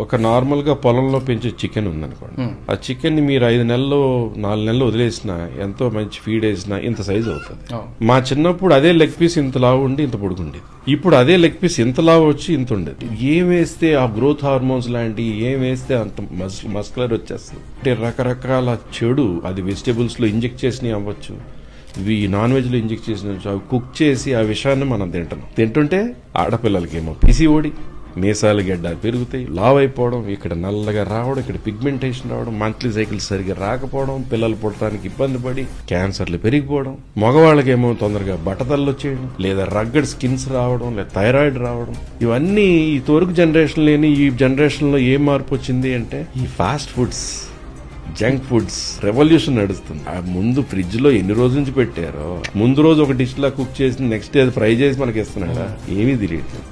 ఒక నార్మల్ గా పొలంలో పెంచే చికెన్ ఉందనుకోండి, ఆ చికెన్ ని మీరు 5 నెలలు 4 నెలలు వదిలేసినా, ఎంతో మంచి ఫీడ్ వేసినా ఇంత సైజ్ అవుతుంది. మా చిన్నప్పుడు అదే లెగ్ పీస్ ఇంత లావు ఉండి ఇంత పొడుగుండేది. ఇప్పుడు అదే లెగ్ పీస్ ఇంత లావు వచ్చి ఇంత ఉండేది. ఏం వేస్తే ఆ గ్రోత్ హార్మోన్స్ లాంటి ఏం వేస్తే అంత మస్కులర్ వచ్చేస్తుంది. అంటే రకరకాల చెడు, అది వెజిటేబుల్స్ లో ఇంజెక్ట్ చేసినవి అవ్వచ్చు, ఇవి నాన్ వెజ్ లో ఇంజెక్ట్ చేసిన అవి కుక్ చేసి ఆ విషయాన్ని మనం తింటుంటే ఆడపిల్లలకేమో పిసిఓడి, మీసాలు గడ్డాలు పెరుగుతాయి, లావ్ అయిపోవడం, ఇక్కడ నల్లగా రావడం, ఇక్కడ పిగ్మెంటేషన్ రావడం, మంత్లీ సైకిల్స్ సరిగ్గా రాకపోవడం, పిల్లలు పుట్టడానికి ఇబ్బంది పడి క్యాన్సర్లు పెరిగిపోవడం, మగవాళ్ళకేమో తొందరగా బట్టతల్లు వచ్చేయడం, లేదా రగ్గడ్ స్కిన్స్ రావడం, లేదా థైరాయిడ్ రావడం. ఇవన్నీ ఈ తొరుగు జనరేషన్ లేని ఈ జనరేషన్ లో ఏం మార్పు వచ్చింది అంటే ఈ fast foods, junk foods revolution నడుస్తుంది. ఆ ముందు ఫ్రిడ్జ్ లో ఎన్ని రోజుల నుంచి పెట్టారో, ముందు రోజు ఒక డిష్ లా కుక్ చేసి నెక్స్ట్ డే ఫ్రై చేసి మనకి ఇస్తున్నాడా, ఏమీ తెలియట్లేదు.